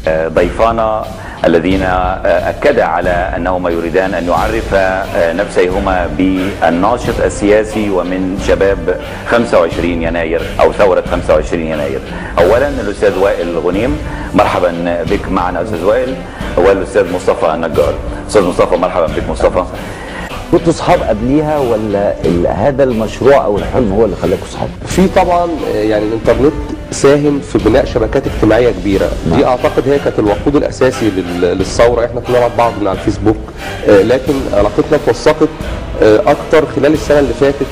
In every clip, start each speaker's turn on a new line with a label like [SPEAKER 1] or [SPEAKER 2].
[SPEAKER 1] ضيفانا الذين أكدا على أنهما يريدان أن يعرفا نفسيهما بالناشط السياسي ومن شباب 25 يناير أو ثورة 25 يناير. أولا الأستاذ وائل غنيم، مرحبا بك معنا أستاذ وائل، والأستاذ مصطفى النجار. أستاذ مصطفى مرحبا بك مصطفى.
[SPEAKER 2] كنتوا صحاب قبليها ولا هذا المشروع او الحلم هو اللي خلاكوا صحاب؟
[SPEAKER 3] في طبعا يعني الانترنت ساهم في بناء شبكات اجتماعيه كبيره، دي اعتقد هي كانت الوقود الاساسي للثوره. احنا كنا نعرف بعض من على الفيسبوك، لكن علاقتنا اتوثقت اكتر خلال السنه اللي فاتت.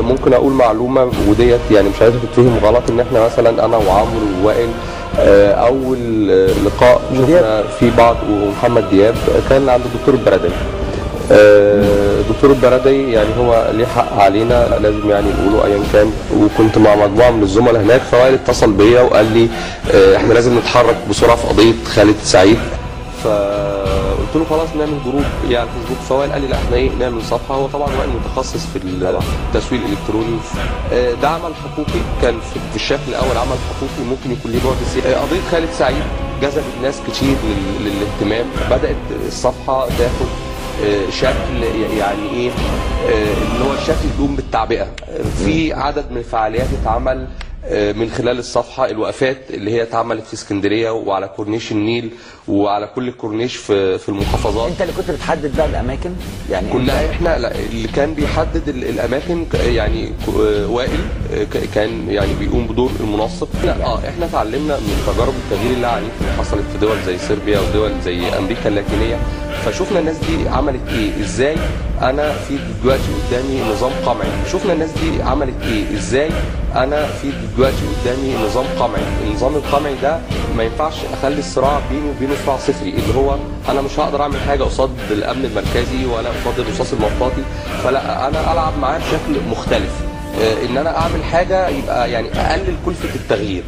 [SPEAKER 3] ممكن اقول معلومه وديت يعني مش عايزها تتفهم غلط، ان احنا مثلا انا وعمرو ووائل اول لقاء شفنا في بعض ومحمد دياب كان عند الدكتور البرادعي. دكتور البرادعي يعني هو ليه حق علينا لازم يعني نقوله ايا كان، وكنت مع مجموعه من الزملاء هناك، فوائل اتصل بيا وقال لي احنا لازم نتحرك بسرعه في قضيه خالد سعيد. فقلت له خلاص نعمل جروب يعني على الفيسبوك. فوائل قال لي لا احنا نعمل صفحه. هو طبعا وائل متخصص في التسويق الالكتروني. ده عمل حقوقي، كان في الشكل الاول عمل حقوقي ممكن يكون ليه بعد سياسي. قضيه خالد سعيد جذبت ناس كتير للاهتمام، بدات الصفحه تاخد شكل يعني ايه اللي هو الشكل يقوم بالتعبئه. في عدد من الفعاليات اتعمل من خلال الصفحه، الوقفات اللي هي اتعملت في اسكندريه وعلى كورنيش النيل وعلى كل الكورنيش في المحافظات.
[SPEAKER 2] انت اللي كنت بتحدد بقى الاماكن؟ يعني
[SPEAKER 3] كنا احنا لا، اللي كان بيحدد الاماكن يعني وائل كان يعني بيقوم بدور المنسق. احنا اتعلمنا من تجارب التغيير العنيف اللي حصلت في دول زي صربيا ودول زي امريكا اللاتينيه، فشوفنا الناس دي عملت ايه، ازاي انا في دلوقتي قدامي نظام قمعي. شوفنا الناس دي عملت ايه، ازاي انا في دلوقتي قدامي نظام قمعي. النظام القمعي ده ما ينفعش اخلي الصراع بيني وبينه صراع صفري، اللي هو انا مش هقدر اعمل حاجه قصاد الامن المركزي ولا قصاد الرصاص المطاطي، فلا انا العب معاه بشكل مختلف. ان انا اعمل حاجه يبقى يعني اقلل كلفه التغيير.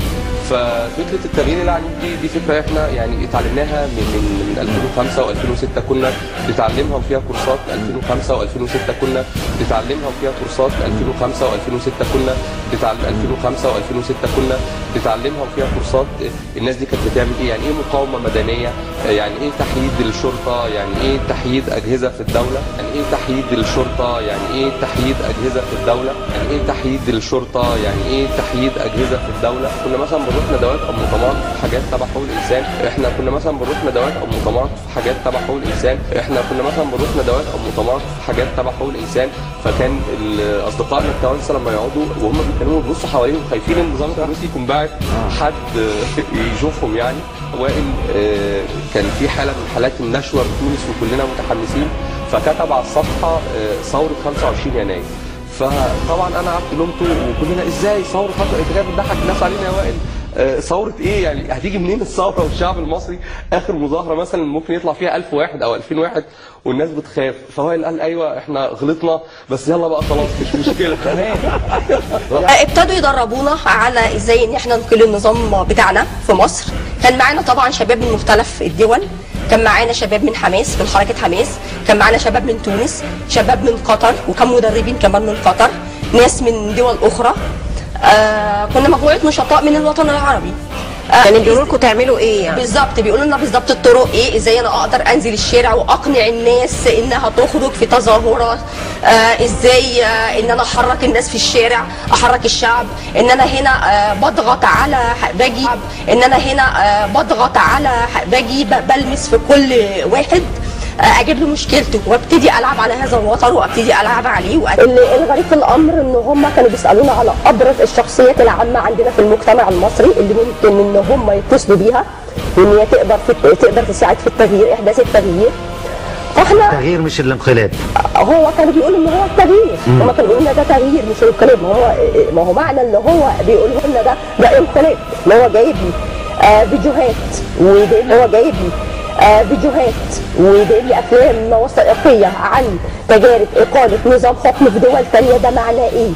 [SPEAKER 3] ففكره التغيير العنيف دي فكره احنا يعني اتعلمناها من 2005 و2006 كنا بنتعلمها وفيها كورسات. 2005 و2006 كنا بنتعلمها وفيها كورسات. 2005 و2006 كنا 2005 و2006 كنا بنتعلمها وفيها كورسات. الناس دي كانت بتعمل ايه؟ يعني ايه مقاومه مدنيه؟ يعني ايه تحييد الشرطه؟ يعني ايه تحييد اجهزه في الدوله؟ يعني ايه تحييد الشرطه؟ يعني ايه تحييد اجهزه في الدوله؟ يعني ايه تحييد الشرطه؟ يعني ايه تحييد اجهزه في الدوله؟ كنا مثلا بنروح ندوات او مؤتمرات في حاجات تبع حقوق الانسان. احنا كنا مثلا بنروح ندوات او مؤتمرات في حاجات تبع حقوق الانسان. احنا كنا مثلا بنروح ندوات او مؤتمرات في حاجات تبع حقوق الانسان. فكان اصدقائنا التوانسه لما يقعدوا وهم بيتكلموا بيبصوا حواليهم خايفين ان النظام الروسي يكون باعت حد يشوفهم. يعني وائل كان في حاله من حالات النشوه في تونس وكلنا متحمسين، فكتب على الصفحه ثوره 25 يناير. فطبعا انا قعدت لومته وكلنا ازاي ثوره 25 انت جاي بتضحك الناس علينا يا وائل؟ ثوره ايه يعني؟ هتيجي منين الثوره والشعب المصري اخر مظاهره مثلا ممكن يطلع فيها 1000 واحد او 2000 واحد والناس بتخاف؟ فوائل قال ايوه احنا غلطنا بس يلا بقى خلاص مش مشكله.
[SPEAKER 4] ابتدوا يدربونا على ازاي ان احنا نقيل النظام بتاعنا في مصر. كان معانا طبعا شباب من مختلف الدول، كان معانا شباب من حماس من حركه حماس، كان معانا شباب من تونس، شباب من قطر، وكان مدربين كمان من قطر، ناس من دول اخرى. كنا مجموعه نشطاء من الوطن العربي.
[SPEAKER 5] يعني بيقولوا لكم تعملوا ايه يعني؟
[SPEAKER 4] بالظبط، بيقولوا لنا بالظبط الطرق ايه، ازاي انا اقدر انزل الشارع واقنع الناس انها تخرج في تظاهرات، ازاي ان انا احرك الناس في الشارع، احرك الشعب، ان انا هنا بضغط على باجي بلمس في كل واحد، اجيب له مشكلته وابتدي العب على هذا الوتر وابتدي العب عليه. الغريب في الامر ان هم كانوا بيسالونا على ابرز الشخصيات العامه عندنا في المجتمع المصري اللي ممكن ان هم يتصلوا بيها وان هي تقدر تساعد في التغيير، احداث التغيير. فاحنا
[SPEAKER 2] التغيير مش الانقلاب.
[SPEAKER 4] هو كانوا بيقولوا ان هو التغيير، هم كانوا بيقولوا لنا ده تغيير مش انقلاب. ما هو معنى ان هو بيقولوا لنا ده انقلاب، ان هو جايب لي فيديوهات وجايب لي افلام وثائقيه عن تجارب اقاله نظام حكم في دول ثانيه. ده معناه ايه؟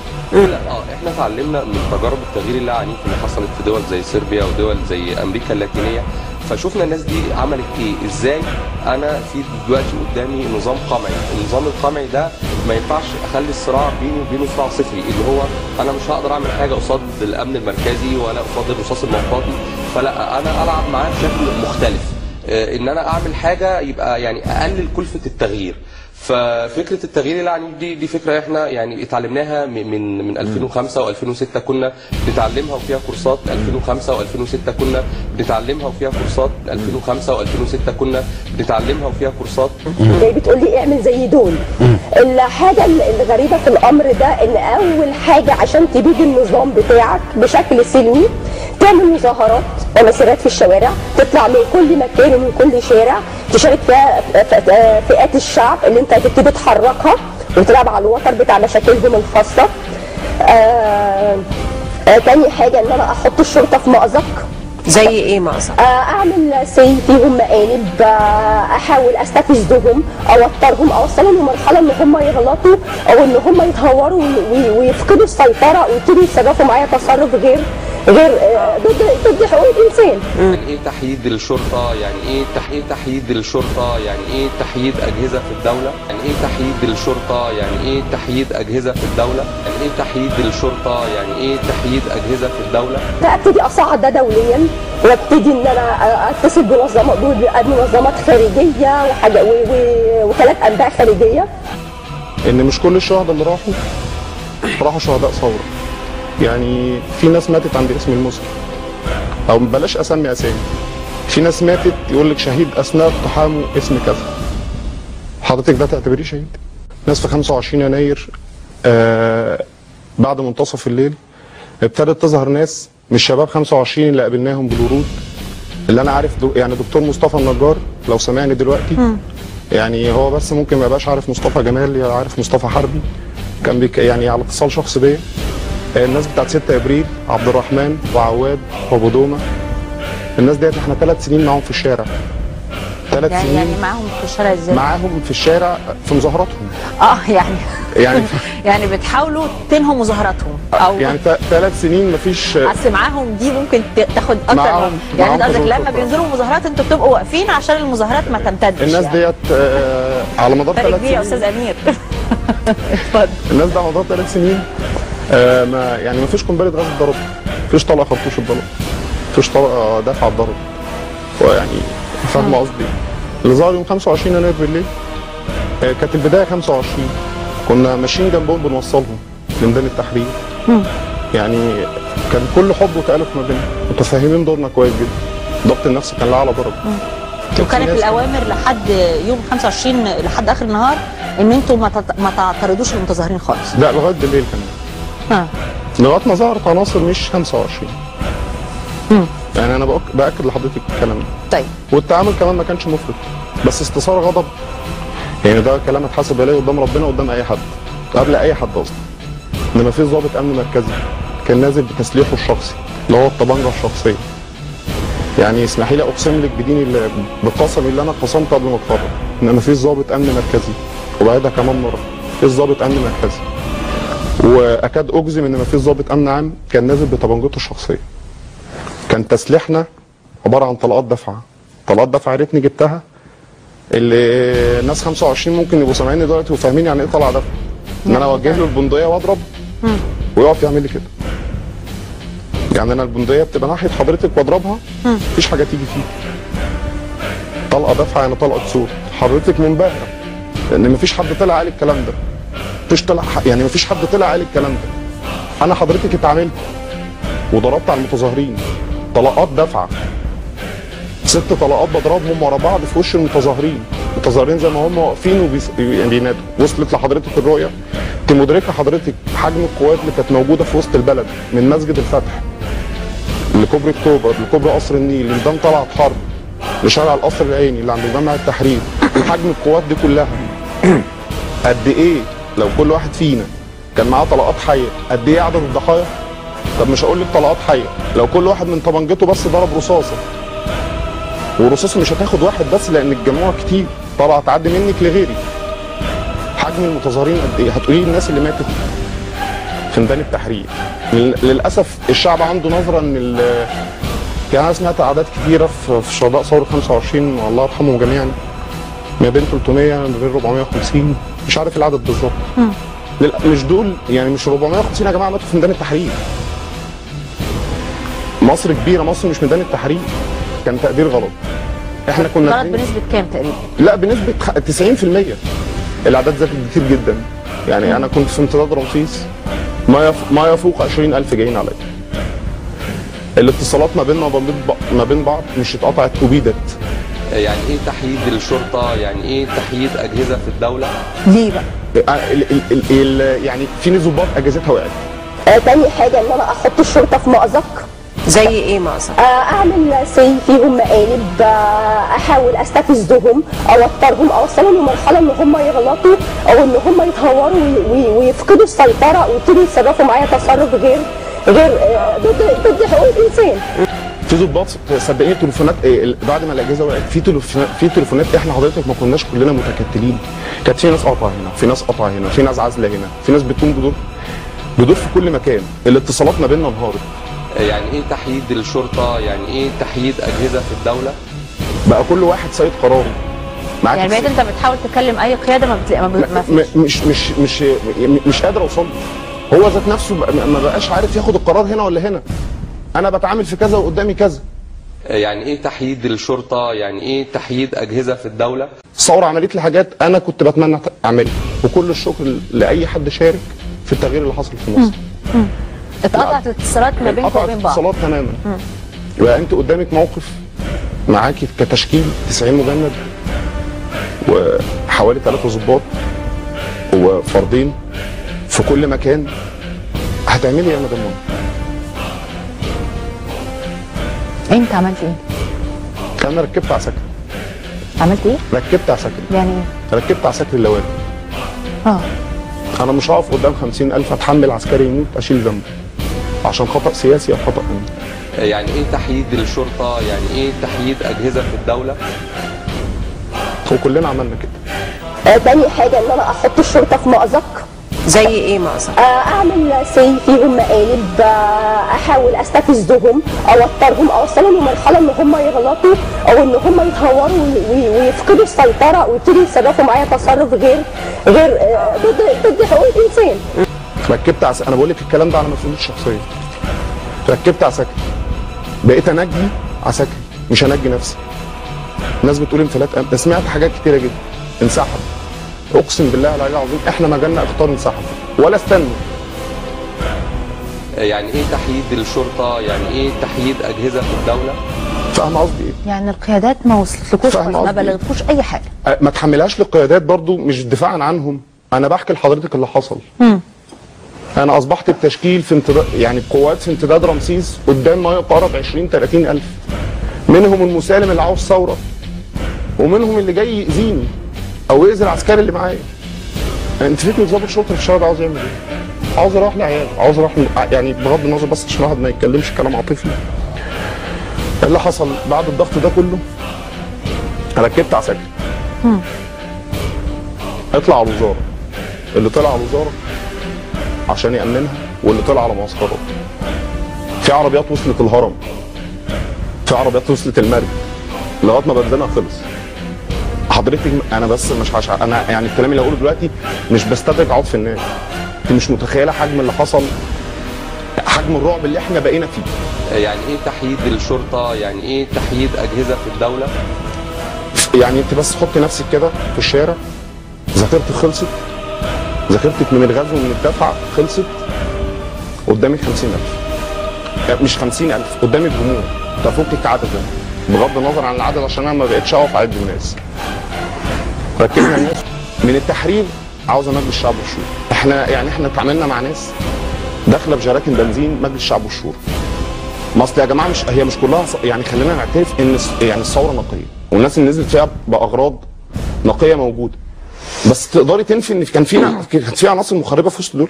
[SPEAKER 3] احنا اتعلمنا من تجارب التغيير العنيف اللي حصلت في دول زي صربيا ودول زي امريكا اللاتينيه، فشوفنا الناس دي عملت ايه، ازاي انا في دلوقتي قدامي نظام قمعي، النظام القمعي ده ما ينفعش اخلي الصراع بيني وبينه صراع صفري، اللي هو انا مش هقدر اعمل حاجه قصاد الامن المركزي ولا قصاد الرصاص المطاطي، فلا انا العب معاه بشكل مختلف، ان انا اعمل حاجه يبقى يعني اقلل كلفه التغيير. ففكره التغيير العنيف دي فكره احنا يعني اتعلمناها من 2005 و2006 كنا بنتعلمها وفيها كورسات، 2005 و2006 كنا بنتعلمها وفيها كورسات، 2005 و2006 كنا بنتعلمها وفيها كورسات.
[SPEAKER 4] بتقول لي اعمل زي دول. الحاجه الغريبه في الامر ده ان اول حاجه عشان تبيد النظام بتاعك بشكل سلمي تعمل مظاهرات ومسيرات في الشوارع، تطلع من كل مكان ومن كل شارع تشارك فيها فئات الشعب اللي انت هتبتدي تحركها وتلعب على الوتر بتاع مشاكلهم الخاصه. تاني حاجه ان انا احط الشرطه في مأزق.
[SPEAKER 5] زي ايه مأزق؟
[SPEAKER 4] اعمل سي فيهم مقالب، احاول استفزهم، اوترهم، اوصلهم لمرحله ان هم يغلطوا او ان هم يتهوروا ويفقدوا السيطره ويبتدوا يتصرفوا معايا تصرف غير ضد حقوق الانسان.
[SPEAKER 3] يعني ايه تحييد الشرطه؟ يعني ايه تحييد الشرطه؟ يعني ايه تحييد اجهزه في الدوله؟ يعني ايه تحييد الشرطه؟ يعني ايه تحييد اجهزه في الدوله؟ يعني ايه تحييد الشرطه؟ يعني ايه تحييد اجهزه في الدوله؟
[SPEAKER 4] فابتدي اصعد ده دوليا وابتدي ان انا اتصل بمنظمات خارجيه وحاجه ووكالات انباء خارجيه.
[SPEAKER 6] ان مش كل الشهداء اللي راحوا شهداء ثوره. يعني في ناس ماتت عند اسم المسلم، او بلاش اسمي اسامي، في ناس ماتت يقول لك شهيد اثناء اقتحامه اسم كذا. حضرتك ده تعتبريه شهيد؟ ناس في 25 يناير بعد منتصف الليل ابتدت تظهر ناس مش شباب 25 اللي قابلناهم بالورود، اللي انا عارف يعني دكتور مصطفى النجار لو سمعني دلوقتي يعني هو بس ممكن ما يبقاش عارف مصطفى جمال، يا عارف مصطفى حربي، كان يعني على اتصال شخص بيا. الناس بتاعت 6 ابريل عبد الرحمن وعواد وابو دومه، الناس ديت احنا 3 سنين معاهم في الشارع. 3 سنين
[SPEAKER 7] يعني معاهم في الشارع ازاي؟
[SPEAKER 6] معاهم في الشارع في مظاهراتهم.
[SPEAKER 7] يعني بتحاولوا تنهوا مظاهراتهم او
[SPEAKER 6] يعني 3 سنين مفيش.
[SPEAKER 7] اصل معاهم دي ممكن تاخد اكتر يعني انت قصدك لما بينزلوا مظاهرات انتوا بتبقوا واقفين عشان المظاهرات ما تمتدش.
[SPEAKER 6] الناس
[SPEAKER 7] يعني
[SPEAKER 6] ديت على مدار 3 سنين
[SPEAKER 7] يا استاذ امير اتفضل.
[SPEAKER 6] الناس دي على مدار 3 سنين ما فيش قنبله غاز اتضربت، مفيش طلقه خرطوش اتضربت، مفيش طلقه دافعه اتضربت. يعني فاهمه قصدي؟ اللي ظهر يوم 25 يناير بالليل كانت البدايه 25، كنا ماشيين جنبهم بنوصلهم لميدان التحرير. يعني كان كل حب وتالف ما بيننا، متفاهمين دورنا كويس جدا. ضبط النفس كان لا على درجه.
[SPEAKER 7] وكانت الاوامر لحد يوم 25 لحد اخر النهار ان انتوا ما تعترضوش المتظاهرين خالص.
[SPEAKER 6] لا لغايه بالليل كمان. لغايه ما ظهرت عناصر مش 25. يعني انا باكد لحضرتك الكلام ده.
[SPEAKER 7] طيب.
[SPEAKER 6] والتعامل كمان ما كانش مفرط، بس استثار غضب. يعني ده كلام اتحاسب عليه قدام ربنا قدام اي حد، قبل اي حد اصلا. ان ما فيش ضابط امن مركزي كان نازل بتسليحه الشخصي اللي هو الطبنجه الشخصيه. يعني اسمحي لي اقسم لك بديني اللي بقسمي اللي انا قسمته قبل ما اتخرج ان ما فيش ضابط امن مركزي، وبعدها كمان مره ما فيش ضابط امن مركزي، واكاد اجزم ان ما فيش ضابط امن عام كان نازل بطبنجته الشخصيه. كان تسليحنا عباره عن طلقات دفعه. طلقات دفعه يا ريتني جبتها، اللي الناس 25 ممكن يبقوا سامعيني دلوقتي وفاهمين يعني ايه طلقه دفعه. ان انا اوجه له البندقيه واضرب ويقف يعمل لي كده. يعني انا البندقيه بتبقى ناحيه حضرتك واضربها مفيش حاجه تيجي فيه. طلقه دفعه يعني طلقه صوت، حضرتك منبهره لان مفيش حد طلع قال الكلام ده. مفيش حد طلع قال الكلام ده. انا حضرتك اتعاملت وضربت على المتظاهرين طلقات دفعه. 6 طلقات بضربهم ورا بعض في وش المتظاهرين زي ما هم واقفين وبينادوا. وصلت لحضرتك الرؤيه؟ انت مدركه حضرتك حجم القوات اللي كانت موجوده في وسط البلد من مسجد الفتح لكوبري اكتوبر لكوبري قصر النيل لميدان طلعت حرب لشارع القصر العيني اللي عند جامع التحرير. حجم القوات دي كلها قد ايه لو كل واحد فينا كان معاه طلقات حيه قد ايه عدد الضحايا؟ طب مش هقول لك طلقات حيه، لو كل واحد من طبنجته بس ضرب رصاصه، والرصاصه مش هتاخد واحد بس لان الجموع كتير، طبعا تعدي منك لغيري. حجم المتظاهرين قد ايه؟ هتقولي لي الناس اللي ماتت في ميدان التحرير. للاسف الشعب عنده نظره ان يعني انا سمعت اعداد كتيره في شهداء ثوره 25 الله يرحمهم جميعا، ما بين 300 ما بين 450 مش عارف العدد بالظبط. مش دول يعني مش 450 يا جماعه ماتوا في ميدان التحرير. مصر كبيره، مصر مش ميدان التحرير. كان تقدير غلط. احنا كنا
[SPEAKER 7] غلط بنسبه كام تقريبا؟
[SPEAKER 6] لا بنسبه 90%. الاعداد زادت كتير جدا. يعني انا كنت في امتداد رمسيس ما يفوق 20,000 جايين عليا. الاتصالات ما بيننا وما بين بعض مش اتقطعت، ابيدت.
[SPEAKER 3] يعني ايه تحييد الشرطه؟ يعني ايه تحييد اجهزه في الدوله؟
[SPEAKER 7] ليه بقى؟
[SPEAKER 6] يعني في ضباط اجهزتها وقعت.
[SPEAKER 4] تاني حاجه ان انا احط الشرطه في مأزق.
[SPEAKER 5] زي ايه مأزق؟
[SPEAKER 4] اعمل فيهم مقالب، احاول استفزهم، اوترهم، اوصلهم لمرحله ان هم يغلطوا او ان هم يتهوروا ويفقدوا السيطره ويبتدوا يتصرفوا معايا تصرف غير ضد حقوق الانسان.
[SPEAKER 6] في ضباط صدقني تليفونات بعد ما الاجهزه وقعت في تليفونات احنا حضرتك ما كناش كلنا متكتلين. كانت في ناس قاطعه هنا، في ناس قاطعه هنا، في ناس عازله هنا، في ناس بتقوم بدور في كل مكان. الاتصالات ما بيننا انهارت.
[SPEAKER 3] يعني ايه تحييد الشرطه؟ يعني ايه تحييد اجهزه في الدوله؟
[SPEAKER 6] بقى كل واحد سيد قراره.
[SPEAKER 7] يعني بقيت انت بتحاول تكلم اي قياده ما بتلاقي ما فيش.
[SPEAKER 6] مش قادر اوصل له. هو ذات نفسه ما بقاش عارف ياخد القرار هنا ولا هنا. انا بتعامل في كذا وقدامي كذا.
[SPEAKER 3] يعني ايه تحييد الشرطه؟ يعني ايه تحييد اجهزه في الدوله؟
[SPEAKER 6] الثوره عملت لي حاجات انا كنت بتمنى اعملها، وكل الشكر لاي حد شارك في التغيير اللي حصل في مصر.
[SPEAKER 7] اتقطعت الاتصالات ما بينكم وبين بعض.
[SPEAKER 6] اتصالات تماما. يبقى انت قدامك موقف معاكي كتشكيل 90 مجند وحوالي 3 ضباط وفردين في كل مكان. هتعملي ايه يا مدام منى؟
[SPEAKER 7] انت عملت ايه؟
[SPEAKER 6] انا ركبت عساكر.
[SPEAKER 7] عملت ايه؟
[SPEAKER 6] ركبت عساكر.
[SPEAKER 7] يعني ايه؟
[SPEAKER 6] ركبت عساكر اللوادي. انا مش هقف قدام 50,000 اتحمل عسكري يموت اشيل ذنبه عشان خطأ سياسي او خطأ امني.
[SPEAKER 3] يعني ايه تحييد الشرطه؟ يعني ايه تحييد اجهزه في الدوله؟
[SPEAKER 6] وكلنا عملنا كده.
[SPEAKER 4] تاني حاجه ان انا احط الشرطه في مأزق.
[SPEAKER 5] زي ايه مأزق؟
[SPEAKER 4] اعمل فيهم مقالب، احاول استفزهم، اوترهم، اوصلهم لمرحله ان هم يغلطوا او ان هم يتهوروا ويفقدوا السيطره ويبتدوا يتصرفوا معايا تصرف غير ضد حقوق الانسان.
[SPEAKER 6] ركبت عساكر. انا بقول لك الكلام ده على مسؤوليتي الشخصيه. ركبت عساكر. بقيت انجي عساكر مش انجي نفسي. الناس بتقول انفلات سمعت حاجات كتيره جدا. انسحب. اقسم بالله العلي العظيم احنا ما جالنا اخطار انسحب ولا استنوا.
[SPEAKER 3] يعني ايه تحييد الشرطه؟ يعني ايه تحييد اجهزه في الدوله؟
[SPEAKER 6] فاهم قصدي ايه؟
[SPEAKER 7] يعني القيادات ما وصلتلكوش، ما بلغتكوش اي حاجه.
[SPEAKER 6] ما تحملهاش للقيادات برضو مش دفاعا عنهم. انا بحكي لحضرتك اللي حصل. انا اصبحت بتشكيل في امتداد يعني بقوات في امتداد رمسيس قدام ما يقارب 20-30 الف. منهم المسالم اللي عاوز ثوره ومنهم اللي جاي يأذيني او يأذي العسكري اللي معايا. انت فكرة ضابط شرطه في الشارع ده عاوز يعمل ايه؟ عاوز اروح لعيال، عاوز اروح يعني بغض النظر بس عشان الواحد ما يتكلمش كلام عاطفي. اللي حصل بعد الضغط ده كله ركبت عساكر. اطلع على الوزاره. اللي طلع على الوزاره عشان يأمنها واللي طلع على معسكرات. في عربيات وصلت الهرم. في عربيات وصلت المرج لغايه ما بنزينها خلص. حضرتك انا بس مش انا يعني الكلام اللي هقوله دلوقتي مش بستدرج عاطف الناس. انت مش متخيله حجم اللي حصل، حجم الرعب اللي احنا بقينا فيه.
[SPEAKER 3] يعني ايه تحييد الشرطه؟ يعني ايه تحييد اجهزه في الدوله؟
[SPEAKER 6] يعني انت بس حطي نفسك كده في الشارع، ذاكرتك خلصت، ذاكرتك من الغزو ومن الدفع خلصت، قدامك 50,000 مش 50,000 قدامك جمهور تفوقك عددا بغض النظر عن العدد عشان انا ما بقتش اقف اعد الناس. ركبنا الناس من التحرير عاوزه مجلس الشعب والشورى. احنا اتعاملنا مع ناس داخله بجراكن بنزين مجلس الشعب والشورى. ما اصل يا جماعه مش كلها يعني خلينا نعترف ان يعني الثوره نقيه والناس اللي نزلت فيها باغراض نقيه موجوده. بس تقدري تنفي ان كان في عناصر مخربه في وسط دول؟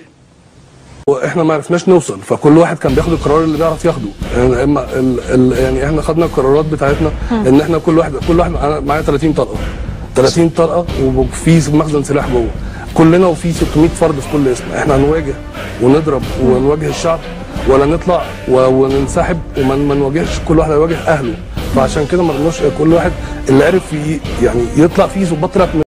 [SPEAKER 8] واحنا ما عرفناش نوصل، فكل واحد كان بياخد القرار اللي بيعرف ياخده. يعني احنا خدنا القرارات بتاعتنا ان احنا كل واحد معايا 30 طلقه وفي مخزن سلاح جوه كلنا وفي 600 فرد في كل اسم. احنا هنواجه ونضرب ونواجه الشعب ولا نطلع وننسحب وما نواجهش، كل واحد هيواجه اهله. فعشان كده ما رضناش كل واحد اللي عرف يعني يطلع فيه ظباط طلعت